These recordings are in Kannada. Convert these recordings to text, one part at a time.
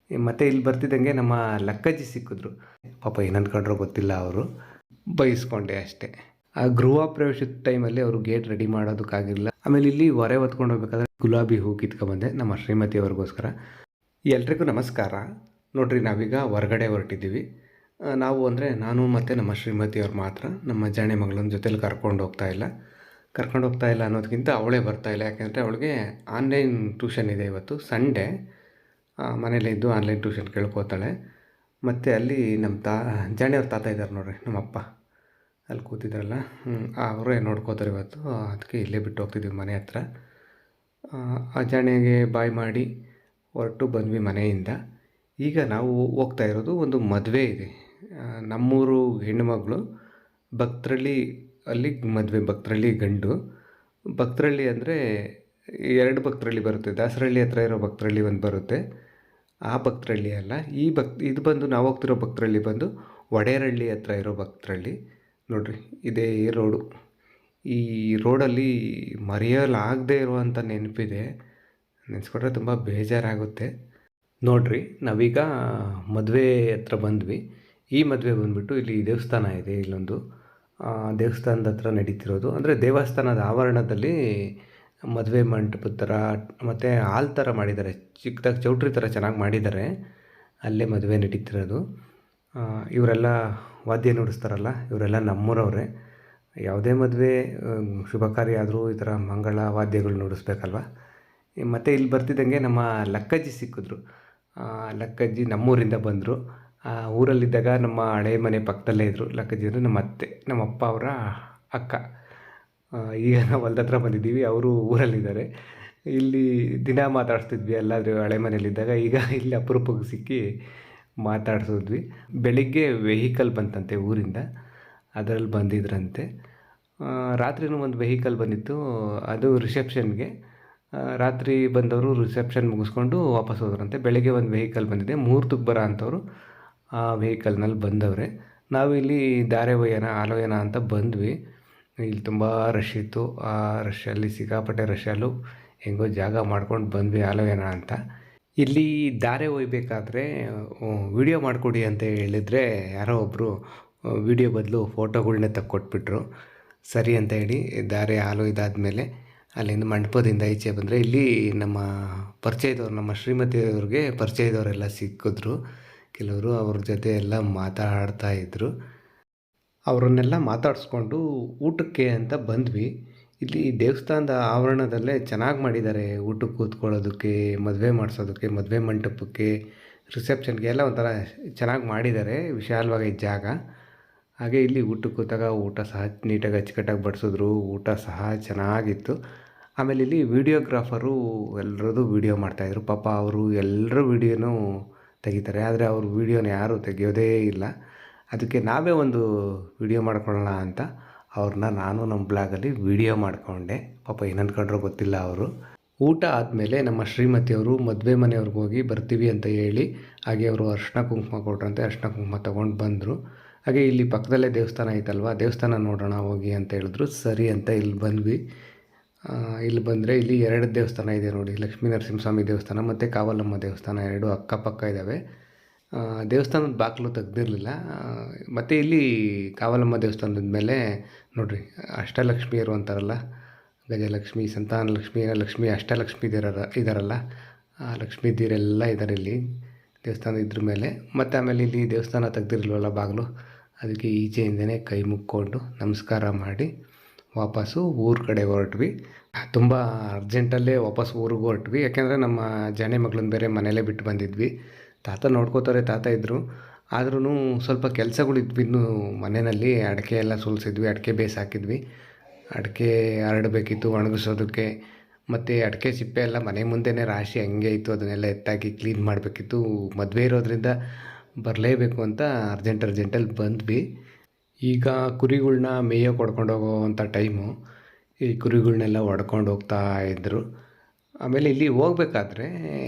ಮತ್ತು ಇಲ್ಲಿ ಬರ್ತಿದ್ದಂಗೆ ನಮ್ಮ ಲಕ್ಕಜ್ಜಿ ಸಿಕ್ಕಿದ್ರು. ಪಾಪ ಏನು ಅಂದ್ಕೊಂಡ್ರೋ ಗೊತ್ತಿಲ್ಲ ಅವರು. ಬೈಸ್ಕೊಂಡೆ ಅಷ್ಟೇ. ಆ ಗೃಹ ಪ್ರವೇಶದ ಟೈಮಲ್ಲಿ ಅವರು ಗೇಟ್ ರೆಡಿ ಮಾಡೋದಕ್ಕಾಗಿರಲಿಲ್ಲ. ಆಮೇಲೆ ಇಲ್ಲಿ ಹೊರೆ ಹೊತ್ಕೊಂಡು ಹೋಗ್ಬೇಕಾದ್ರೆ ಗುಲಾಬಿ ಹೂ ಕಿತ್ಕೊಂಡ್ಬಂದೆ ನಮ್ಮ ಶ್ರೀಮತಿಯವ್ರಿಗೋಸ್ಕರ. ಎಲ್ರಿಗೂ ನಮಸ್ಕಾರ. ನೋಡಿರಿ, ನಾವೀಗ ಹೊರಗಡೆ ಹೊರಟಿದ್ದೀವಿ. ನಾವು ಅಂದರೆ ನಾನು ಮತ್ತು ನಮ್ಮ ಶ್ರೀಮತಿಯವ್ರು ಮಾತ್ರ. ನಮ್ಮ ಜಾಣೆ ಮಗಳನ್ನ ಜೊತೇಲಿ ಕರ್ಕೊಂಡು ಹೋಗ್ತಾ ಇಲ್ಲ ಅನ್ನೋದಕ್ಕಿಂತ ಅವಳೇ ಬರ್ತಾಯಿಲ್ಲ. ಯಾಕೆಂದರೆ ಅವಳಿಗೆ ಆನ್ಲೈನ್ ಟ್ಯೂಷನ್ ಇದೆ. ಇವತ್ತು ಸಂಡೇ. ಮನೇಲೇ ಇದ್ದು ಆನ್ಲೈನ್ ಟ್ಯೂಷನ್ ಕೇಳ್ಕೋತಾಳೆ. ಮತ್ತು ಅಲ್ಲಿ ನಮ್ಮ ಜಾಣಿಯವ್ರ ತಾತ ಇದ್ದಾರೆ ನೋಡ್ರಿ, ನಮ್ಮಪ್ಪ ಅಲ್ಲಿ ಕೂತಿದ್ದಾರಲ್ಲ, ಅವರೇ ನೋಡ್ಕೋತಾರೆ ಇವತ್ತು. ಅದಕ್ಕೆ ಇಲ್ಲೇ ಬಿಟ್ಟು ಹೋಗ್ತಿದ್ವಿ ಮನೆ ಹತ್ರ. ಆ ಜಾಣಿಗೆ ಬಾಯ್ ಮಾಡಿ ಹೊರಟು ಬಂದ್ವಿ ಮನೆಯಿಂದ. ಈಗ ನಾವು ಹೋಗ್ತಾ ಇರೋದು ಒಂದು ಮದುವೆ ಇದೆ. ನಮ್ಮೂರು ಹೆಣ್ಣುಮಗಳು ಭಕ್ತರಳ್ಳಿ, ಅಲ್ಲಿ ಮದುವೆ. ಭಕ್ತರಳ್ಳಿ ಗಂಡು. ಭಕ್ತರಳ್ಳಿ ಅಂದರೆ 2 ಭಕ್ತರಳ್ಳಿ ಬರುತ್ತೆ. ದಾಸರಳ್ಳಿ ಹತ್ರ ಇರೋ ಭಕ್ತರಳ್ಳಿ ಒಂದು ಬರುತ್ತೆ. ಆ ಭಕ್ತರಳ್ಳಿ ಅಲ್ಲ, ಇದು ಬಂದು ನಾವು ಹೋಗ್ತಿರೋ ಭಕ್ತರಳ್ಳಿ ಬಂದು ಒಡೇರಳ್ಳಿ ಹತ್ರ ಇರೋ ಭಕ್ತರಳ್ಳಿ. ನೋಡಿರಿ, ಇದೇ ರೋಡು. ಈ ರೋಡಲ್ಲಿ ಮರೆಯಲಾಗದೇ ಇರುವಂಥ ನೆನಪಿದೆ. ನೆನೆಸ್ಕೊಂಡ್ರೆ ತುಂಬ ಬೇಜಾರಾಗುತ್ತೆ. ನೋಡಿರಿ, ನಾವೀಗ ಮದುವೆ ಹತ್ರ ಬಂದ್ವಿ. ಈ ಮದುವೆ ಬಂದುಬಿಟ್ಟು ಇಲ್ಲಿ ದೇವಸ್ಥಾನ ಇದೆ. ಇಲ್ಲೊಂದು ದೇವಸ್ಥಾನದ ಹತ್ರ ನಡೀತಿರೋದು. ಅಂದರೆ ದೇವಸ್ಥಾನದ ಆವರಣದಲ್ಲಿ ಮದುವೆ ಮಂಟಪದ ಥರ ಮತ್ತು ಹಾಲ್ ಥರ ಮಾಡಿದ್ದಾರೆ. ಚಿಕ್ಕದಾಗಿ ಚೌಟ್ರಿ ಥರ ಚೆನ್ನಾಗಿ ಮಾಡಿದ್ದಾರೆ. ಅಲ್ಲೇ ಮದುವೆ ನಡೀತಿರೋದು. ಇವರೆಲ್ಲ ವಾದ್ಯ ನುಡಿಸ್ತಾರಲ್ಲ, ಇವರೆಲ್ಲ ನಮ್ಮೂರವರೇ. ಯಾವುದೇ ಮದುವೆ ಶುಭ ಕಾರ್ಯ ಆದರೂ ಈ ಥರ ಮಂಗಳ ವಾದ್ಯಗಳು ನುಡಿಸ್ಬೇಕಲ್ವ. ಮತ್ತು ಇಲ್ಲಿ ಬರ್ತಿದ್ದಂಗೆ ನಮ್ಮ ಲಕ್ಕಜ್ಜಿ ಸಿಕ್ಕಿದ್ರು. ಲಕ್ಕಜ್ಜಿ ನಮ್ಮೂರಿಂದ ಬಂದರು. ಊರಲ್ಲಿದ್ದಾಗ ನಮ್ಮ ಹಳೆ ಮನೆ ಪಕ್ಕದಲ್ಲೇ ಇದ್ದರು. ಲಕ್ಕಜ್ಜಿ ಅಂದರೆ ನಮ್ಮ ಅತ್ತೆ, ನಮ್ಮ ಅಪ್ಪ ಅವರ ಅಕ್ಕ. ಈಗ ನಾವು ಹೊಲ್ದ ಹತ್ರ ಬಂದಿದ್ದೀವಿ, ಅವರು ಊರಲ್ಲಿದ್ದಾರೆ. ಇಲ್ಲಿ ದಿನ ಮಾತಾಡಿಸ್ತಿದ್ವಿ ಎಲ್ಲಾದರೂ ಹಳೆ ಮನೇಲಿದ್ದಾಗ. ಈಗ ಇಲ್ಲಿ ಅಪರೂಪಕ್ಕೆ ಸಿಕ್ಕಿ ಮಾತಾಡ್ಸಿದ್ವಿ. ಬೆಳಿಗ್ಗೆ ವೆಹಿಕಲ್ ಬಂತಂತೆ ಊರಿಂದ, ಅದರಲ್ಲಿ ಬಂದಿದ್ರಂತೆ. ರಾತ್ರಿನೂ ಒಂದು ವೆಹಿಕಲ್ ಬಂದಿತ್ತು, ಅದು ರಿಸೆಪ್ಷನ್ಗೆ. ರಾತ್ರಿ ಬಂದವರು ರಿಸೆಪ್ಷನ್ ಮುಗಿಸ್ಕೊಂಡು ವಾಪಸ್ ಹೋದ್ರಂತೆ. ಬೆಳಗ್ಗೆ ಒಂದು ವೆಹಿಕಲ್ ಬಂದಿದೆ, ಮುಹೂರ್ತಕ್ಕೆ ಬರೋ ಅಂಥವ್ರು ಆ ವೆಹಿಕಲ್ನಲ್ಲಿ ಬಂದವ್ರೆ. ನಾವಿಲ್ಲಿ ದಾರೆ ಒಯ್ಯೋಣ ಹಾಲೊಯ್ಯೋಣ ಅಂತ ಬಂದ್ವಿ. ಇಲ್ಲಿ ತುಂಬ ರಶ್ ಇತ್ತು. ಆ ರಶಲ್ಲಿ ಸಿಕ್ಕಾಪಟ್ಟೆ ರಶಲ್ಲೂ ಹೆಂಗೋ ಜಾಗ ಮಾಡ್ಕೊಂಡು ಬಂದ್ವಿ ಹಾಲೊಯ್ಯೋಣ ಅಂತ. ಇಲ್ಲಿ ದಾರೆ ಒಯ್ಯಬೇಕಾದ್ರೆ ವಿಡಿಯೋ ಮಾಡಿಕೊಡಿ ಅಂತ ಹೇಳಿದರೆ ಯಾರೋ ಒಬ್ಬರು ವಿಡಿಯೋ ಬದಲು ಫೋಟೋಗಳ್ನೇ ತಕ್ಕೊಟ್ಬಿಟ್ರು. ಸರಿ ಅಂತ ಹೇಳಿ ದಾರೆ ಹಾಲೊಯ್ದಾದ್ಮೇಲೆ ಅಲ್ಲಿಂದ ಮಂಟಪದಿಂದ ಈಚೆ ಬಂದರೆ ಇಲ್ಲಿ ನಮ್ಮ ಪರಿಚಯದವ್ರು, ನಮ್ಮ ಶ್ರೀಮತಿಯವ್ರಿಗೆ ಪರಿಚಯದವರೆಲ್ಲ ಸಿಕ್ಕಿದ್ರು. ಕೆಲವರು ಅವ್ರ ಜೊತೆ ಎಲ್ಲ ಮಾತಾಡ್ತಾಯಿದ್ರು. ಅವರನ್ನೆಲ್ಲ ಮಾತಾಡಿಸ್ಕೊಂಡು ಊಟಕ್ಕೆ ಅಂತ ಬಂದ್ವಿ. ಇಲ್ಲಿ ದೇವಸ್ಥಾನದ ಆವರಣದಲ್ಲೇ ಚೆನ್ನಾಗಿ ಮಾಡಿದ್ದಾರೆ. ಊಟಕ್ಕೆ ಕೂತ್ಕೊಳ್ಳೋದಕ್ಕೆ, ಮದುವೆ ಮಾಡಿಸೋದಕ್ಕೆ, ಮದುವೆ ಮಂಟಪಕ್ಕೆ, ರಿಸೆಪ್ಷನ್ಗೆ ಎಲ್ಲ ಒಂಥರ ಚೆನ್ನಾಗಿ ಮಾಡಿದ್ದಾರೆ. ವಿಶಾಲವಾಗಿ ಜಾಗ. ಹಾಗೆ ಇಲ್ಲಿ ಊಟಕ್ಕೆ ಕೂತಾಗ ಊಟ ಸಹ ನೀಟಾಗಿ ಅಚ್ಚುಕಟ್ಟಾಗಿ ಬಡಿಸಿದ್ರು. ಊಟ ಸಹ ಚೆನ್ನಾಗಿತ್ತು. ಆಮೇಲೆ ಇಲ್ಲಿ ವೀಡಿಯೋಗ್ರಾಫರು ಎಲ್ಲರದ್ದು ವೀಡಿಯೋ ಮಾಡ್ತಾಯಿದ್ರು. ಪಾಪ ಅವರು ಎಲ್ಲರ ವೀಡಿಯೋನೂ ತೆಗಿತಾರೆ, ಆದರೆ ಅವ್ರ ವೀಡಿಯೋನ ಯಾರೂ ತೆಗಿಯೋದೇ ಇಲ್ಲ. ಅದಕ್ಕೆ ನಾವೇ ಒಂದು ವೀಡಿಯೋ ಮಾಡ್ಕೊಳ್ಳೋಣ ಅಂತ ಅವ್ರನ್ನ ನಾನು ನಮ್ಮ ಬ್ಲಾಗಲ್ಲಿ ವೀಡಿಯೋ ಮಾಡಿಕೊಂಡೆ. ಪಾಪ ಏನು ಅಂದ್ಕೊಂಡ್ರೋ ಗೊತ್ತಿಲ್ಲ ಅವರು. ಊಟ ಆದಮೇಲೆ ನಮ್ಮ ಶ್ರೀಮತಿಯವರು ಮದುವೆ ಮನೆಯವ್ರಿಗೆ ಹೋಗಿ ಬರ್ತೀವಿ ಅಂತ ಹೇಳಿ, ಹಾಗೆ ಅವರು ಅರ್ಶಿನ ಕುಂಕುಮ ಕೊಟ್ರಂತೆ. ಅರ್ಶಿನ ಕುಂಕುಮ ತೊಗೊಂಡು ಬಂದರು. ಹಾಗೆ ಇಲ್ಲಿ ಪಕ್ಕದಲ್ಲೇ ದೇವಸ್ಥಾನ ಐತಲ್ವ, ದೇವಸ್ಥಾನ ನೋಡೋಣ ಹೋಗಿ ಅಂತ ಹೇಳಿದ್ರು. ಸರಿ ಅಂತ ಇಲ್ಲಿ ಬಂದ್ವಿ. ಇಲ್ಲಿ ಬಂದರೆ ಇಲ್ಲಿ 2 ದೇವಸ್ಥಾನ ಇದೆ ನೋಡಿ. ಲಕ್ಷ್ಮೀ ನರಸಿಂಹಸ್ವಾಮಿ ದೇವಸ್ಥಾನ ಮತ್ತು ಕಾವಲಮ್ಮ ದೇವಸ್ಥಾನ, 2 ಅಕ್ಕಪಕ್ಕ ಇದ್ದಾವೆ. ದೇವಸ್ಥಾನದ ಬಾಗಿಲು ತೆಗ್ದಿರಲಿಲ್ಲ. ಮತ್ತು ಇಲ್ಲಿ ಕಾವಲಮ್ಮ ದೇವಸ್ಥಾನದ ಮೇಲೆ ನೋಡಿರಿ, ಅಷ್ಟಲಕ್ಷ್ಮಿಯರು ಅಂತಾರಲ್ಲ, ಗಜಲಕ್ಷ್ಮಿ, ಸಂತಾನಲಕ್ಷ್ಮಿ, ಲಕ್ಷ್ಮಿ, ಅಷ್ಟಲಕ್ಷ್ಮಿ ಇದ್ದಾರಲ್ಲ, ಆ ಲಕ್ಷ್ಮೀದಿರೆಲ್ಲ ಇದ್ದಾರೆ ಇಲ್ಲಿ ದೇವಸ್ಥಾನ ಇದ್ರ ಮೇಲೆ. ಮತ್ತು ಆಮೇಲೆ ಇಲ್ಲಿ ದೇವಸ್ಥಾನ ತೆಗ್ದಿರಲ್ವಲ್ಲ ಬಾಗಿಲು, ಅದಕ್ಕೆ ಈಚೆಯಿಂದನೇ ಕೈ ಮುಕ್ಕೊಂಡು ನಮಸ್ಕಾರ ಮಾಡಿ ವಾಪಸ್ಸು ಊರ ಕಡೆ ಹೊರಟ್ವಿ. ತುಂಬ ಅರ್ಜೆಂಟಲ್ಲೇ ವಾಪಸ್ ಊರಿಗೆ ಹೊರಟ್ವಿ. ಯಾಕೆಂದರೆ ನಮ್ಮ ಜಾಣೆ ಮಗಳನ್ನ ಬೇರೆ ಮನೇಲೇ ಬಿಟ್ಟು ಬಂದಿದ್ವಿ. ತಾತ ನೋಡ್ಕೋತಾರೆ, ತಾತ ಇದ್ದರು. ಆದ್ರೂ ಸ್ವಲ್ಪ ಕೆಲಸಗಳಿದ್ವಿ ಇನ್ನೂ ಮನೆಯಲ್ಲಿ. ಅಡಿಕೆ ಎಲ್ಲ ಸುಲಿಸಿದ್ವಿ, ಅಡಿಕೆ ಬೇಸ್ ಹಾಕಿದ್ವಿ. ಅಡಿಕೆ ಹರಡಬೇಕಿತ್ತು ಒಣಗಿಸೋದಕ್ಕೆ. ಮತ್ತು ಅಡಿಕೆ ಸಿಪ್ಪೆ ಎಲ್ಲ ಮನೆ ಮುಂದೆನೇ ರಾಶಿ ಹಂಗೆ ಇತ್ತು, ಅದನ್ನೆಲ್ಲ ಎತ್ತಾಕಿ ಕ್ಲೀನ್ ಮಾಡಬೇಕಿತ್ತು. ಮದುವೆ ಇರೋದ್ರಿಂದ ಬರಲೇಬೇಕು ಅಂತ ಅರ್ಜೆಂಟಲ್ಲಿ ಬಂದ್ವಿ. ಈಗ ಕುರಿಗಳ್ನ ಮೇಯೋಕೆ ಹೊಡ್ಕೊಂಡು ಹೋಗೋವಂಥ ಟೈಮು. ಈ ಕುರಿಗಳ್ನೆಲ್ಲ ಹೊಡ್ಕೊಂಡು ಹೋಗ್ತಾ ಇದ್ದರು. ಆಮೇಲೆ ಇಲ್ಲಿ ಹೋಗ್ಬೇಕಾದ್ರೆ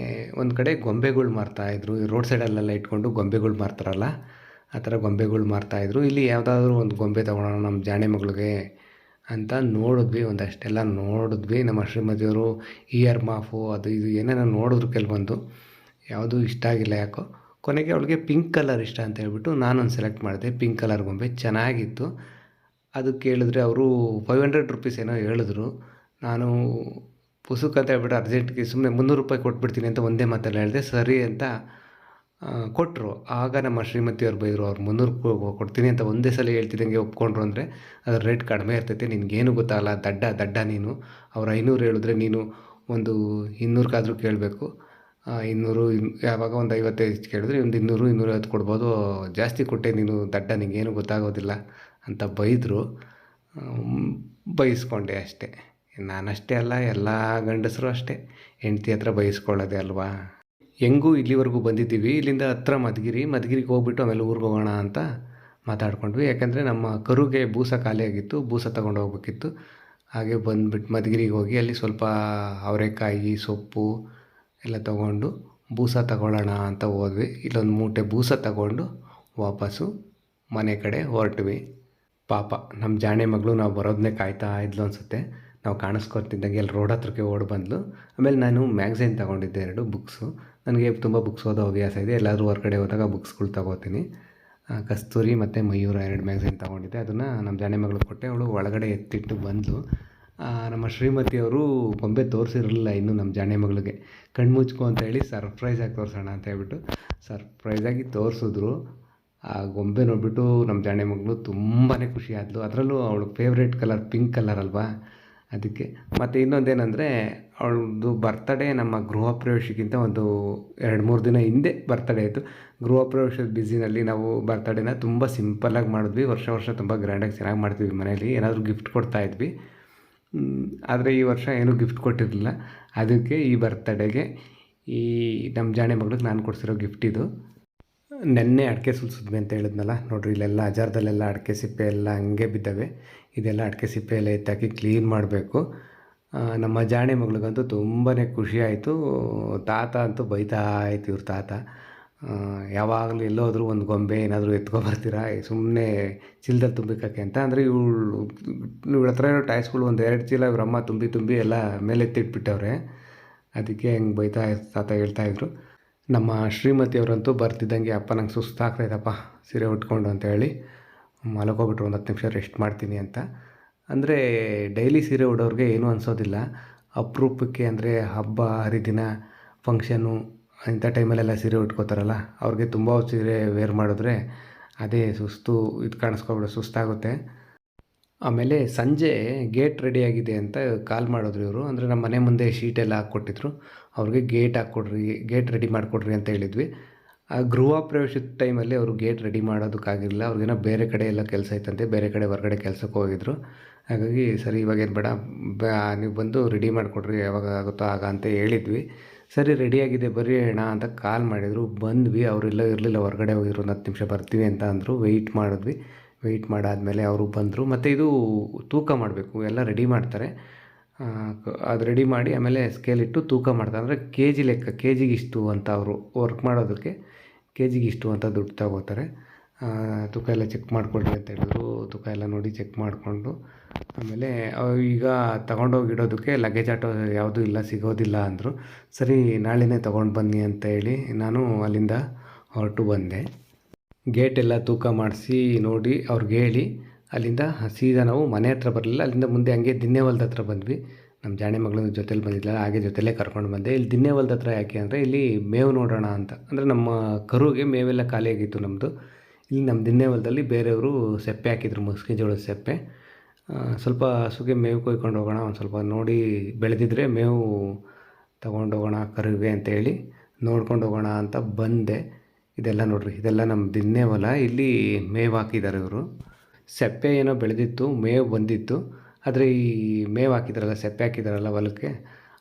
ಒಂದು ಕಡೆ ಗೊಂಬೆಗಳು ಮಾರ್ತಾಯಿದ್ರು. ರೋಡ್ ಸೈಡಲ್ಲೆಲ್ಲ ಇಟ್ಕೊಂಡು ಗೊಂಬೆಗಳು ಮಾರ್ತಾರಲ್ಲ, ಆ ಥರ ಗೊಂಬೆಗಳು ಮಾರ್ತಾಯಿದ್ರು. ಇಲ್ಲಿ ಯಾವುದಾದ್ರೂ ಒಂದು ಗೊಂಬೆ ತೊಗೊಳೋಣ ನಮ್ಮ ಜಾಣೆ ಮಗಳಿಗೆ ಅಂತ ನೋಡಿದ್ವಿ. ಒಂದಷ್ಟೆಲ್ಲ ನೋಡಿದ್ವಿ. ನಮ್ಮ ಶ್ರೀಮತಿಯವರು ಇಯರ್ ಮಾಫು ಅದು ಇದು ಏನೇನೋ ನೋಡಿದ್ರು ಕೆಲವೊಂದು. ಯಾವುದೂ ಇಷ್ಟ ಆಗಿಲ್ಲ ಯಾಕೋ. ಕೊನೆಗೆ ಅವಳಿಗೆ ಪಿಂಕ್ ಕಲರ್ ಇಷ್ಟ ಅಂತ ಹೇಳ್ಬಿಟ್ಟು ನಾನೊಂದು ಸೆಲೆಕ್ಟ್ ಮಾಡಿದೆ. ಪಿಂಕ್ ಕಲರ್ ಗೊಂಬೆ ಚೆನ್ನಾಗಿತ್ತು. ಅದು ಕೇಳಿದ್ರೆ ಅವರು ₹500 ಏನೋ ಹೇಳಿದ್ರು. ನಾನು ಪುಸುಕ್ ಅಂತ ಹೇಳ್ಬಿಟ್ಟು ಅರ್ಜೆಂಟ್ಗೆ ಸುಮ್ಮನೆ ₹300 ಕೊಟ್ಬಿಡ್ತೀನಿ ಅಂತ ಒಂದೇ ಮಾತಲ್ಲಿ ಹೇಳಿದೆ. ಸರಿ ಅಂತ ಕೊಟ್ಟರು. ಆಗ ನಮ್ಮ ಶ್ರೀಮತಿಯವ್ರು ಬೈದರು. ಅವ್ರು ₹300 ಕೊಡ್ತೀನಿ ಅಂತ ಒಂದೇ ಸಲ ಹೇಳ್ತಿದ್ದಂಗೆ ಒಪ್ಕೊಂಡ್ರು ಅಂದರೆ ಅದ್ರ ರೇಟ್ ಕಡಿಮೆ ಇರ್ತೈತೆ. ನಿನಗೇನು ಗೊತ್ತಾಗಲ್ಲ, ದಡ್ಡ ನೀನು. ಅವ್ರು 500 ಹೇಳಿದ್ರೆ ನೀನು ಒಂದು 200ಕ್ಕಾದರೂ ಕೇಳಬೇಕು. 200 ಯಾವಾಗ ಒಂದು 55 ಕೇಳಿದ್ರೆ ಒಂದು 200, 250 ಕೊಡ್ಬೋದು. ಜಾಸ್ತಿ ಕೊಟ್ಟೆ ನೀನು ದಡ್ಡ, ನಿನಗೇನು ಗೊತ್ತಾಗೋದಿಲ್ಲ ಅಂತ ಬೈದರು. ಬೈಸ್ಕೊಂಡೆ ಅಷ್ಟೇ. ನಾನಷ್ಟೇ ಅಲ್ಲ, ಎಲ್ಲ ಗಂಡಸರು ಅಷ್ಟೇ, ಹೆಂಡ್ತಿ ಹತ್ರ ಬೈಸ್ಕೊಳ್ಳೋದೆ ಅಲ್ವಾ. ಹೆಂಗೂ ಇಲ್ಲಿವರೆಗೂ ಬಂದಿದ್ದೀವಿ. ಇಲ್ಲಿಂದ ಹತ್ರ ಮಧುಗಿರಿಗೆ ಹೋಗ್ಬಿಟ್ಟು ಆಮೇಲೆ ಊರಿಗೆ ಹೋಗೋಣ ಅಂತ ಮಾತಾಡ್ಕೊಂಡ್ವಿ. ಯಾಕಂದರೆ ನಮ್ಮ ಕರುಗೆ ಬೂಸ ಖಾಲಿಯಾಗಿತ್ತು, ಬೂಸ ತೊಗೊಂಡು ಹೋಗ್ಬೇಕಿತ್ತು. ಹಾಗೆ ಬಂದುಬಿಟ್ಟು ಮಧುಗಿರಿಗೆ ಹೋಗಿ ಅಲ್ಲಿ ಸ್ವಲ್ಪ ಅವರೆಕಾಯಿ ಸೊಪ್ಪು ಎಲ್ಲ ತೊಗೊಂಡು ಬೂಸ ತಗೊಳ್ಳೋಣ ಅಂತ ಹೋದ್ವಿ. ಇಲ್ಲೊಂದು ಮೂಟೆ ಬೂಸ ತಗೊಂಡು ವಾಪಸ್ಸು ಮನೆ ಕಡೆ ಹೊರಟ್ವಿ. ಪಾಪ ನಮ್ಮ ಜಾಣೆ ಮಗಳು ನಾವು ಬರೋದನ್ನೇ ಕಾಯ್ತಾ ಇದ್ಲು ಅನಿಸುತ್ತೆ. ನಾವು ಕಾಣಿಸ್ಕೊತಿದ್ದಂಗೆ ಅಲ್ಲಿ ರೋಡ್ ಹತ್ರಕ್ಕೆ ಓಡಿ ಬಂದಳು. ಆಮೇಲೆ ನಾನು ಮ್ಯಾಗ್ಝೈನ್ ತೊಗೊಂಡಿದ್ದೆ 2 ಬುಕ್ಸು. ನನಗೆ ತುಂಬ ಬುಕ್ಸ್ ಓದೋ ಹವ್ಯಾಸ ಇದೆ. ಎಲ್ಲಾದರೂ ಹೊರಗಡೆ ಹೋದಾಗ ಬುಕ್ಸ್ಗಳು ತೊಗೋತೀನಿ. ಕಸ್ತೂರಿ ಮತ್ತು ಮಯೂರ 2 ಮ್ಯಾಗ್ಝೈನ್ ತೊಗೊಂಡಿದ್ದೆ. ಅದನ್ನು ನಮ್ಮ ಜಾಣೆ ಮಗಳಿಗೆ ಕೊಟ್ಟೆ. ಅವಳು ಒಳಗಡೆ ಎತ್ತಿಟ್ಟು ಬಂದಳು. ನಮ್ಮ ಶ್ರೀಮತಿಯವರು ಗೊಂಬೆ ತೋರಿಸಿರಲಿಲ್ಲ ಇನ್ನೂ ನಮ್ಮ ಜಾಣೆ ಮಗಳಿಗೆ. ಕಣ್ಣು ಮುಚ್ಕೊ ಅಂತ ಹೇಳಿ ಸರ್ಪ್ರೈಸಾಗಿ ತೋರಿಸೋಣ ಅಂತ ಹೇಳ್ಬಿಟ್ಟು ಸರ್ಪ್ರೈಸಾಗಿ ತೋರಿಸಿದ್ರು. ಆ ಗೊಂಬೆ ನೋಡಿಬಿಟ್ಟು ನಮ್ಮ ಜಾಣೆ ಮಗಳು ತುಂಬಾ ಖುಷಿ ಆದಳು. ಅದರಲ್ಲೂ ಅವಳು ಫೇವ್ರೇಟ್ ಕಲರ್ ಪಿಂಕ್ ಕಲರ್ ಅಲ್ವಾ, ಅದಕ್ಕೆ. ಮತ್ತು ಇನ್ನೊಂದೇನೆಂದರೆ ಅವಳದು ಬರ್ತಡೇ ನಮ್ಮ ಗೃಹ ಪ್ರವೇಶಕ್ಕಿಂತ ಒಂದು 2-3 ದಿನ ಹಿಂದೆ ಬರ್ತಡೇ ಆಯಿತು. ಗೃಹ ಪ್ರವೇಶದ ಬ್ಯುಸಿನಲ್ಲಿ ನಾವು ಬರ್ತಡೇನ ತುಂಬ ಸಿಂಪಲ್ಲಾಗಿ ಮಾಡಿದ್ವಿ. ವರ್ಷ ತುಂಬ ಗ್ರ್ಯಾಂಡಾಗಿ ಚೆನ್ನಾಗಿ ಮಾಡ್ತೀವಿ ಮನೇಲಿ. ಏನಾದರೂ ಗಿಫ್ಟ್ ಕೊಡ್ತಾಯಿದ್ವಿ. ಆದರೆ ಈ ವರ್ಷ ಏನೂ ಗಿಫ್ಟ್ ಕೊಟ್ಟಿರಲಿಲ್ಲ. ಅದಕ್ಕೆ ಈ ಬರ್ತಡೇಗೆ ಈ ನಮ್ಮ ಜಾಣೆ ಮಗಳಿಗೆ ನಾನು ಕೊಡಿಸಿರೋ ಗಿಫ್ಟ್ ಇದು. ನೆನ್ನೆ ಅಡಿಕೆ ಸುಲಿಸಿದ್ವಿ ಅಂತ ಹೇಳಿದ್ನಲ್ಲ, ನೋಡಿರಿ ಇಲ್ಲೆಲ್ಲ ಅಜಾರದಲ್ಲೆಲ್ಲ ಅಡಿಕೆ ಸಿಪ್ಪೆ ಎಲ್ಲ ಹಂಗೆ ಬಿದ್ದಾವೆ. ಇದೆಲ್ಲ ಅಡಿಕೆ ಸಿಪ್ಪೆ ಎಲ್ಲ ಎತ್ತಾಕಿ ಕ್ಲೀನ್ ಮಾಡಬೇಕು. ನಮ್ಮ ಜಾಣೆ ಮಗಳಿಗಂತೂ ತುಂಬಾ ಖುಷಿ ಆಯಿತು. ತಾತ ಅಂತೂ ಬೈತಾ ಆಯ್ತು ಇವ್ರ ತಾತ. ಯಾವಾಗಲೂ ಎಲ್ಲೋದ್ರೂ ಒಂದು ಗೊಂಬೆ ಏನಾದರೂ ಎತ್ಕೊಬರ್ತೀರಾ, ಸುಮ್ಮನೆ ಚೀಲದಲ್ಲಿ ತುಂಬಿಕಕ್ಕೆ ಅಂತ. ಅಂದರೆ ಇವಳ ಹತ್ರ ಇರೋ ಟಾಯ್ಸ್ಗಳು ಒಂದು 2 ಚೀಲ ಇವರಮ್ಮ ತುಂಬಿ ಎಲ್ಲ ಮೇಲೆ ಎತ್ತಿಟ್ಬಿಟ್ಟವ್ರೆ. ಅದಕ್ಕೆ ಹೆಂಗೆ ಬೈತಾ ತಾತ ಹೇಳ್ತಾಯಿದ್ರು. ನಮ್ಮ ಶ್ರೀಮತಿಯವರಂತೂ ಬರ್ತಿದ್ದಂಗೆ ಅಪ್ಪ ನಂಗೆ ಸುಸ್ತಾಗ್ತಾಯಿದ್ದಪ್ಪ ಸೀರೆ ಉಟ್ಕೊಂಡು ಅಂತ ಹೇಳಿ ಮಲಗೋಗ್ಬಿಟ್ರು. ಒಂದು 10 ನಿಮಿಷ ರೆಸ್ಟ್ ಮಾಡ್ತೀನಿ ಅಂತ. ಅಂದರೆ ಡೈಲಿ ಸೀರೆ ಉಡೋರಿಗೆ ಏನೂ ಅನಿಸೋದಿಲ್ಲ. ಅಪರೂಪಕ್ಕೆ ಅಂದರೆ ಹಬ್ಬ ಹರಿದಿನ ಫಂಕ್ಷನ್ನು ಇಂಥ ಟೈಮಲ್ಲೆಲ್ಲ ಸೀರೆ ಉಟ್ಕೋತಾರಲ್ಲ, ಅವ್ರಿಗೆ ತುಂಬ ಸೀರೆ ವೇರ್ ಮಾಡಿದ್ರೆ ಅದೇ ಸುಸ್ತು ಸುಸ್ತಾಗುತ್ತೆ. ಆಮೇಲೆ ಸಂಜೆ ಗೇಟ್ ರೆಡಿಯಾಗಿದೆ ಅಂತ ಕಾಲ್ ಮಾಡಿದ್ರು ಇವರು. ಅಂದರೆ ನಮ್ಮ ಮನೆ ಮುಂದೆ ಶೀಟೆಲ್ಲ ಹಾಕ್ಕೊಟ್ಟಿದ್ರು. ಅವ್ರಿಗೆ ಗೇಟ್ ರೆಡಿ ಮಾಡಿಕೊಡ್ರಿ ಅಂತ ಹೇಳಿದ್ವಿ. ಆ ಗೃಹ ಪ್ರವೇಶದ ಟೈಮಲ್ಲಿ ಅವರು ಗೇಟ್ ರೆಡಿ ಮಾಡೋದಕ್ಕಾಗಿರಲಿಲ್ಲ. ಅವ್ರಿಗೇನೋ ಬೇರೆ ಕಡೆ ಎಲ್ಲ ಕೆಲಸ ಇತ್ತಂತೆ, ಬೇರೆ ಕಡೆ ಹೊರಗಡೆ ಕೆಲಸಕ್ಕೆ ಹೋಗಿದ್ರು. ಹಾಗಾಗಿ ಸರಿ ಇವಾಗೇನು ಬೇಡ, ನೀವು ಬಂದು ರೆಡಿ ಮಾಡಿಕೊಡ್ರಿ ಯಾವಾಗ ಆಗುತ್ತೋ ಆಗ ಅಂತ ಹೇಳಿದ್ವಿ. ಸರಿ ರೆಡಿಯಾಗಿದೆ ಬರ್ರಿ ಅಣ್ಣ ಅಂತ ಕಾಲ್ ಮಾಡಿದರು. ಬಂದ್ವಿ. ಅವರೆಲ್ಲ ಇರಲಿಲ್ಲ, ಹೊರಗಡೆ ಹೋಗಿದ್ರು. ಒಂದು 10 ನಿಮಿಷ ಬರ್ತೀವಿ ಅಂತ ಅಂದರು. ವೆಯ್ಟ್ ಮಾಡಾದಮೇಲೆ ಅವರು ಬಂದರು. ಮತ್ತು ಇದು ತೂಕ ಮಾಡಬೇಕು, ಎಲ್ಲ ರೆಡಿ ಮಾಡ್ತಾರೆ. ಅದು ರೆಡಿ ಮಾಡಿ ಆಮೇಲೆ ಸ್ಕೇಲಿಟ್ಟು ತೂಕ ಮಾಡ್ತಾರೆ. ಅಂದರೆ ಕೆ ಜಿ ಲೆಕ್ಕ, ಕೆ ಜಿಗಿಷ್ಟು ಅಂತ ಅವರು ವರ್ಕ್ ಮಾಡೋದಕ್ಕೆ ಕೆ ಜಿಗಿಷ್ಟು ಅಂತ ದುಡ್ಡು ತಗೋತಾರೆ. ತೂಕ ಎಲ್ಲ ಚೆಕ್ ಮಾಡಿಕೊಡ್ರಿ ಅಂತ ಹೇಳಿದ್ರು. ತೂಕ ಎಲ್ಲ ನೋಡಿ ಚೆಕ್ ಮಾಡಿಕೊಂಡು ಆಮೇಲೆ ಈಗ ತಗೊಂಡೋಗಿಡೋದಕ್ಕೆ ಲಗೇಜ್ ಆಟೋ ಯಾವುದೂ ಇಲ್ಲ, ಸಿಗೋದಿಲ್ಲ ಅಂದರು. ಸರಿ ನಾಳೆನೇ ತೊಗೊಂಡು ಬನ್ನಿ ಅಂತ ಹೇಳಿ ನಾನು ಅಲ್ಲಿಂದ ಹೊರಟು ಬಂದೆ. ಗೇಟೆಲ್ಲ ತೂಕ ಮಾಡಿಸಿ ನೋಡಿ ಅವ್ರಿಗೆ ಹೇಳಿ ಅಲ್ಲಿಂದ ಸೀದಾ ನಾವು ಮನೆ ಹತ್ರ ಬರಲಿಲ್ಲ, ಅಲ್ಲಿಂದ ಮುಂದೆ ಹಂಗೆ ದಿನ್ನೇವಲ್ದ ಹತ್ರ ಬಂದ್ವಿ. ನಮ್ಮ ಜಾಣೆ ಮಗಳನ್ನ ಜೊತೇಲಿ ಬಂದಿದ್ಲ, ಹಾಗೆ ಜೊತೆಲೇ ಕರ್ಕೊಂಡು ಬಂದೆ. ಇಲ್ಲಿ ದಿನ್ನೇವಲ್ದ ಹತ್ರ ಯಾಕೆ ಅಂದರೆ ಇಲ್ಲಿ ಮೇವು ನೋಡೋಣ ಅಂತ. ಅಂದರೆ ನಮ್ಮ ಕರುಗೆ ಮೇವೆಲ್ಲ ಖಾಲಿಯಾಗಿತ್ತು ನಮ್ಮದು. ಇಲ್ಲಿ ನಮ್ಮ ದಿನ್ನೇವಲ್ದಲ್ಲಿ ಬೇರೆಯವರು ಸೆಪ್ಪೆ ಹಾಕಿದ್ರು, ಮುಸ್ಕಿನ ಜೋಳದ ಸೆಪ್ಪೆ. ಸ್ವಲ್ಪ ಹಸುಗೆ ಮೇವು ಕೊಯ್ಕೊಂಡು ಹೋಗೋಣ, ಒಂದು ಸ್ವಲ್ಪ ನೋಡಿ ಬೆಳೆದಿದ್ರೆ ಮೇವು ತೊಗೊಂಡೋಗೋಣ ಕರುಗೆ ಅಂತೇಳಿ ನೋಡ್ಕೊಂಡು ಹೋಗೋಣ ಅಂತ ಬಂದೆ. ಇದೆಲ್ಲ ನೋಡಿರಿ, ಇದೆಲ್ಲ ನಮ್ಮ ದಿನ್ನೇವಲ. ಇಲ್ಲಿ ಮೇವು ಹಾಕಿದ್ದಾರೆ ಇವರು. ಸೆಪ್ಪೆ ಏನೋ ಬೆಳೆದಿತ್ತು, ಮೇವು ಬಂದಿತ್ತು. ಆದರೆ ಈ ಮೇವು ಹಾಕಿದ್ರಲ್ಲ, ಸೆಪ್ಪೆ ಹಾಕಿದಾರಲ್ಲ ಹೊಲಕ್ಕೆ,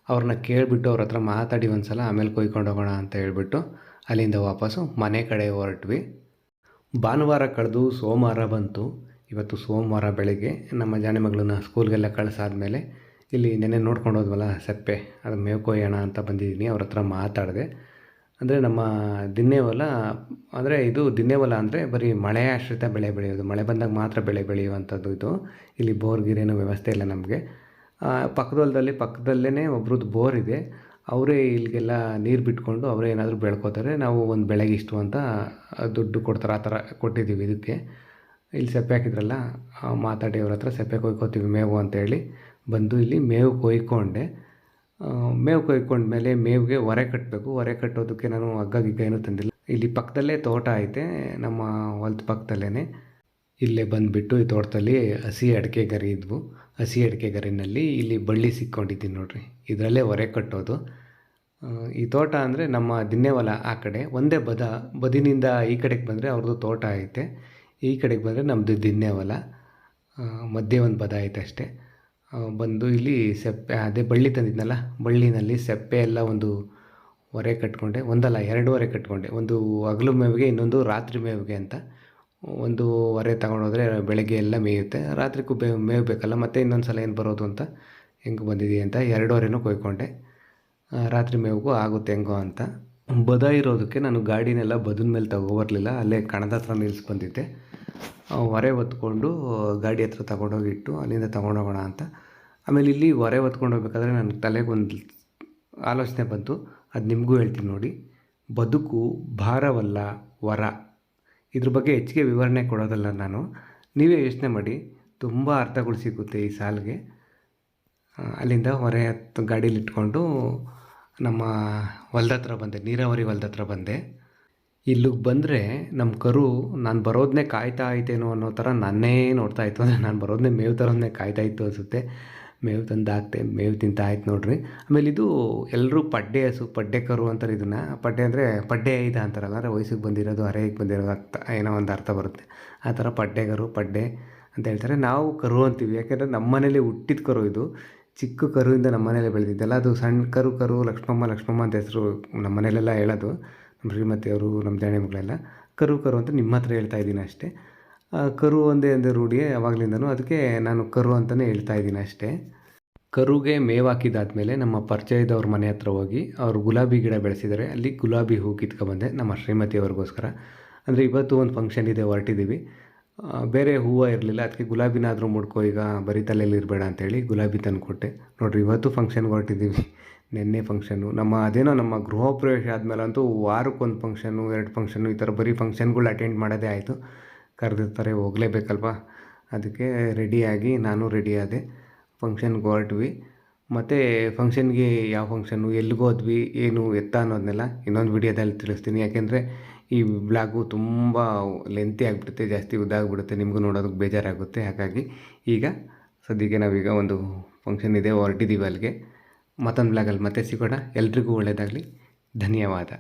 ಅವ್ರನ್ನ ಕೇಳಿಬಿಟ್ಟು ಅವ್ರ ಹತ್ರ ಮಾತಾಡಿ ಒಂದು ಸಲ ಆಮೇಲೆ ಕೊಯ್ಕೊಂಡು ಹೋಗೋಣ ಅಂತ ಹೇಳ್ಬಿಟ್ಟು ಅಲ್ಲಿಂದ ವಾಪಸ್ಸು ಮನೆ ಕಡೆ ಹೊರಟ್ವಿ. ಭಾನುವಾರ ಕಳೆದು ಸೋಮವಾರ ಬಂತು. ಇವತ್ತು ಸೋಮವಾರ ಬೆಳಗ್ಗೆ ನಮ್ಮ ಜಾಣೆ ಮಗಳನ್ನ ಸ್ಕೂಲ್ಗೆಲ್ಲ ಕಳಿಸಾದ್ಮೇಲೆ ಇಲ್ಲಿ ನೆನ್ನೆ ನೋಡ್ಕೊಂಡು ಹೋದ್ವಲ್ಲ ಸೆಪ್ಪೆ, ಅದು ಮೇವು ಕೊಯ್ಯೋಣ ಅಂತ ಬಂದಿದ್ದೀನಿ. ಅವ್ರ ಹತ್ರ ಮಾತಾಡಿದೆ. ಅಂದರೆ ನಮ್ಮ ದಿನ್ನೇವಲ ಅಂದರೆ ಇದು ದಿನ್ನೇವಲ ಅಂದರೆ ಬರೀ ಮಳೆ ಆಶ್ರಿತ ಬೆಳೆ ಬೆಳೆಯೋದು, ಮಳೆ ಬಂದಾಗ ಮಾತ್ರ ಬೆಳೆ ಬೆಳೆಯುವಂಥದ್ದು ಇದು. ಇಲ್ಲಿ ಬೋರ್ ಗೀರೇನೂ ವ್ಯವಸ್ಥೆ ಇಲ್ಲ ನಮಗೆ. ಪಕ್ಕದಲ್ಲೇ ಒಬ್ರದ್ದು ಬೋರ್ ಇದೆ. ಅವರೇ ಇಲ್ಲಿಗೆಲ್ಲ ನೀರು ಬಿಟ್ಕೊಂಡು ಅವರೇ ಏನಾದರೂ ಬೆಳ್ಕೋತಾರೆ. ನಾವು ಒಂದು ಬೆಳೆಗೆ ಇಷ್ಟು ಅಂತ ದುಡ್ಡು ಕೊಡ್ತಾರೆ. ಆ ಥರ ಕೊಟ್ಟಿದ್ದೀವಿ ಇದಕ್ಕೆ. ಇಲ್ಲಿ ಸೆಪ್ಪೆ ಹಾಕಿದ್ರಲ್ಲ, ಮಾತಾಡಿ ಅವ್ರ ಹತ್ರ ಸೆಪ್ಪೆ ಕೊಯ್ಕೋತೀವಿ ಮೇವು ಅಂತೇಳಿ ಬಂದು ಇಲ್ಲಿ ಮೇವು ಕೊಯ್ಕೊಂಡೆ. ಮೇವು ಕೊಯ್ಕೊಂಡ್ಮೇಲೆ ಮೇವಿಗೆ ಹೊರೆ ಕಟ್ಟಬೇಕು. ಹೊರೆ ಕಟ್ಟೋದಕ್ಕೆ ನಾನು ಹಗ್ಗ ಗಿಗ್ಗ ಏನೂ ತಂದಿಲ್ಲ. ಇಲ್ಲಿ ಪಕ್ಕದಲ್ಲೇ ತೋಟ ಐತೆ, ನಮ್ಮ ಹೊಲದ ಪಕ್ಕದಲ್ಲೇ. ಇಲ್ಲೇ ಬಂದುಬಿಟ್ಟು ಈ ತೋಟದಲ್ಲಿ ಹಸಿ ಅಡಿಕೆ ಗರಿ ಇದ್ವು. ಹಸಿ ಅಡಿಕೆ ಗರಿನಲ್ಲಿ ಇಲ್ಲಿ ಬಳ್ಳಿ ಸಿಕ್ಕೊಂಡಿದ್ದೀನಿ ನೋಡಿರಿ, ಇದರಲ್ಲೇ ಹೊರೆ ಕಟ್ಟೋದು. ಈ ತೋಟ ಅಂದರೆ ನಮ್ಮ ದಿನ್ನೆ ಹೊಲ ಆ ಕಡೆ. ಒಂದೇ ಬದಿನಿಂದ ಈ ಕಡೆಗೆ ಬಂದರೆ ಅವ್ರದ್ದು ತೋಟ ಐತೆ, ಈ ಕಡೆಗೆ ಬಂದರೆ ನಮ್ಮದು ದಿನ್ನೆ ಹೊಲ. ಮಧ್ಯೆ ಒಂದು ಬದ ಐತೆ ಅಷ್ಟೇ. ಬಂದು ಇಲ್ಲಿ ಸೆಪ್ಪೆ ಅದೇ ಬಳ್ಳಿ ತಂದಿದ್ನಲ್ಲ, ಬಳ್ಳಿನಲ್ಲಿ ಸೆಪ್ಪೆ ಎಲ್ಲ ಒಂದು ಹೊರೆ ಕಟ್ಕೊಂಡೆ. ಒಂದಲ್ಲ 2 ಹೊರೆ ಕಟ್ಕೊಂಡೆ. ಒಂದು ಹಗಲು ಮೇವಿಗೆ, ಇನ್ನೊಂದು ರಾತ್ರಿ ಮೇವಿಗೆ ಅಂತ. ಒಂದು ಹೊರೆ ತಗೊಂಡೋದ್ರೆ ಬೆಳಗ್ಗೆ ಎಲ್ಲ ಮೇಯುತ್ತೆ, ರಾತ್ರಿಗೂ ಮೇವು ಬೇಕಲ್ಲ, ಮತ್ತೆ ಇನ್ನೊಂದು ಸಲ ಏನು ಬರೋದು ಅಂತ ಹೆಂಗೆ ಬಂದಿದೆ ಅಂತ 2 ಹೊರೆನೂ ಕೊಯ್ಕೊಂಡೆ. ರಾತ್ರಿ ಮೇವಿಗೂ ಆಗುತ್ತೆ ಹೆಂಗೋ ಅಂತ. ಬದ ಇರೋದಕ್ಕೆ ನಾನು ಗಾಡಿನೆಲ್ಲ ಬದನ ಮೇಲೆ ತಗೊಬರಲಿಲ್ಲ, ಅಲ್ಲೇ ಕಣದ ಹತ್ರ ನಿಲ್ಲಿಸ್ಬಂದಿದ್ದೆ. ಹೊರೆ ಹೊತ್ಕೊಂಡು ಗಾಡಿ ಹತ್ರ ತಗೊಂಡೋಗಿಟ್ಟು ಅಲ್ಲಿಂದ ತೊಗೊಂಡೋಗೋಣ ಅಂತ. ಆಮೇಲೆ ಇಲ್ಲಿ ಹೊರೆ ಹೊತ್ಕೊಂಡು ಹೋಗ್ಬೇಕಾದ್ರೆ ನನ್ನ ತಲೆಗೊಂದು ಆಲೋಚನೆ ಬಂತು, ಅದು ನಿಮಗೂ ಹೇಳ್ತೀನಿ ನೋಡಿ. ಬದುಕು ಭಾರವಲ್ಲ ವರ. ಇದ್ರ ಬಗ್ಗೆ ಹೆಚ್ಚಿಗೆ ವಿವರಣೆ ಕೊಡೋದಲ್ಲ ನಾನು, ನೀವೇ ಯೋಚನೆ ಮಾಡಿ, ತುಂಬ ಅರ್ಥಗಳು ಸಿಗುತ್ತೆ ಈ ಸಾಲಿಗೆ. ಅಲ್ಲಿಂದ ಹೊರೆ ಗಾಡೀಲಿ ಇಟ್ಕೊಂಡು ನಮ್ಮ ಹೊಲ್ದ ಹತ್ರ ಬಂದೆ, ನೀರಾವರಿ ಹೊಲ್ದ ಹತ್ರ ಬಂದೆ. ಇಲ್ಲಿಗೆ ಬಂದರೆ ನಮ್ಮ ಕರು ನಾನು ಬರೋದನ್ನೇ ಕಾಯ್ತಾ ಐತೇನೋ ಅನ್ನೋ ಥರ ನನ್ನೇ ನೋಡ್ತಾ ಇತ್ತು. ಅಂದರೆ ನಾನು ಬರೋದನ್ನೇ ಮೇವು ತರೋದನ್ನೇ ಕಾಯ್ತಾ ಇತ್ತು ಅನಿಸುತ್ತೆ. ಮೇವು ತಂದು ಹಾಕ್ತೆ, ಮೇವು ತಿಂತಾ ಆಯ್ತು ನೋಡ್ರಿ. ಆಮೇಲೆ ಇದು ಎಲ್ಲರೂ ಪಡ್ಡೆ ಹಸು, ಪಡ್ಡೆ ಕರು ಅಂತಾರೆ ಇದನ್ನು. ಪಡ್ಡೆ ಅಂದರೆ ಪಡ್ಡೆ ಐದ ಅಂತಾರಲ್ಲ, ಅಂದರೆ ವಯಸ್ಸಿಗೆ ಬಂದಿರೋದು, ಹರೆಯಕ್ಕೆ ಬಂದಿರೋದು ಅರ್ಥ, ಏನೋ ಒಂದು ಅರ್ಥ ಬರುತ್ತೆ. ಆ ಥರ ಪಡ್ಡೆ ಕರು, ಪಡ್ಡೆ ಅಂತ ಹೇಳ್ತಾರೆ. ನಾವು ಕರು ಅಂತೀವಿ, ಯಾಕೆಂದರೆ ನಮ್ಮ ಮನೇಲಿ ಹುಟ್ಟಿದ ಕರು ಇದು. ಚಿಕ್ಕ ಕರುವಿಂದ ನಮ್ಮ ಮನೇಲೆ ಬೆಳೆದಿದ್ದೆಲ್ಲ. ಅದು ಸಣ್ಣ ಕರು ಲಕ್ಷ್ಮಮ್ಮ ಅಂತ ಹೆಸರು ನಮ್ಮ ಮನೇಲೆಲ್ಲ ಹೇಳೋದು. ನಮ್ಮ ಶ್ರೀಮತಿಯವರು, ನಮ್ಮ ಜಾಣೆ ಮಗಳೆಲ್ಲ ಕರು ಅಂತ ನಿಮ್ಮ ಹತ್ರ ಹೇಳ್ತಾ ಇದ್ದೀನಿ ಅಷ್ಟೇ. ಕರು ಒಂದೇ ರೂಢಿಯೇ ಯಾವಾಗಲಿಂದನೂ, ಅದಕ್ಕೆ ನಾನು ಕರು ಅಂತಲೇ ಹೇಳ್ತಾ ಇದ್ದೀನಿ ಅಷ್ಟೇ. ಕರುಗೆ ಮೇವು ಹಾಕಿದಾದ್ಮೇಲೆ ನಮ್ಮ ಪರಿಚಯದವ್ರ ಮನೆ ಹತ್ರ ಹೋಗಿ ಅವರು ಗುಲಾಬಿ ಗಿಡ ಬೆಳೆಸಿದ್ದಾರೆ, ಅಲ್ಲಿ ಗುಲಾಬಿ ಹೂ ಕಿತ್ಕೊಬಂದೆ ನಮ್ಮ ಶ್ರೀಮತಿಯವ್ರಿಗೋಸ್ಕರ. ಅಂದರೆ ಇವತ್ತು ಒಂದು ಫಂಕ್ಷನ್ ಇದೆ, ಹೊರಟಿದ್ದೀವಿ. ಬೇರೆ ಹೂವು ಇರಲಿಲ್ಲ, ಅದಕ್ಕೆ ಗುಲಾಬಿನಾದರೂ ಮುಡ್ಕೋ, ಈಗ ಬರೀ ತಲೆಯಲ್ಲಿ ಇರಬೇಡ ಅಂತೇಳಿ ಗುಲಾಬಿ ತಂದು ಕೊಟ್ಟೆ. ನೋಡಿರಿ, ಇವತ್ತು ಫಂಕ್ಷನ್ಗೆ ಹೊರಟಿದ್ದೀವಿ. ನಿನ್ನೆ ಫಂಕ್ಷನ್ನು ನಮ್ಮ ಗೃಹ ಪ್ರವೇಶ ಆದಮೇಲಂತೂ ವಾರಕ್ಕೊಂದು ಫಂಕ್ಷನ್ನು, 2 ಫಂಕ್ಷನ್ನು, ಈ ಥರ ಬರೀ ಫಂಕ್ಷನ್ಗಳು ಅಟೆಂಡ್ ಮಾಡೋದೇ ಆಯಿತು. ಕರೆದಿರ್ತಾರೆ, ಹೋಗಲೇಬೇಕಲ್ವ. ಅದಕ್ಕೆ ರೆಡಿಯಾಗಿ ನಾನು ರೆಡಿ ಆದೆ, ಫಂಕ್ಷನ್ಗೆ ಹೊರಟ್ವಿ. ಮತ್ತು ಫಂಕ್ಷನ್ಗೆ ಯಾವ ಫಂಕ್ಷನ್ನು, ಎಲ್ಲಿಗೋದ್ವಿ, ಏನು ಎತ್ತ ಅನ್ನೋದನ್ನೆಲ್ಲ ಇನ್ನೊಂದು ವಿಡಿಯೋದಲ್ಲಿ ತಿಳಿಸ್ತೀನಿ. ಯಾಕೆಂದರೆ ಈ ಬ್ಲಾಗು ತುಂಬ ಲೆಂತಿ ಆಗಿಬಿಡುತ್ತೆ, ಜಾಸ್ತಿ ಉದ್ದಾಗ್ಬಿಡುತ್ತೆ, ನಿಮಗೂ ನೋಡೋದಕ್ಕೆ ಬೇಜಾರಾಗುತ್ತೆ. ಹಾಗಾಗಿ ಈಗ ಸದ್ಯಕ್ಕೆ ನಾವೀಗ ಒಂದು ಫಂಕ್ಷನ್ ಇದೆ, ಹೊರಟಿದ್ದೀವಿ ಅಲ್ಲಿಗೆ. ಮತ್ತೊಂದು ಬ್ಲಾಗಲ್ಲಿ ಮತ್ತೆ ಸಿಗೋಣ. ಎಲ್ರಿಗೂ ಒಳ್ಳೆಯದಾಗಲಿ. ಧನ್ಯವಾದ.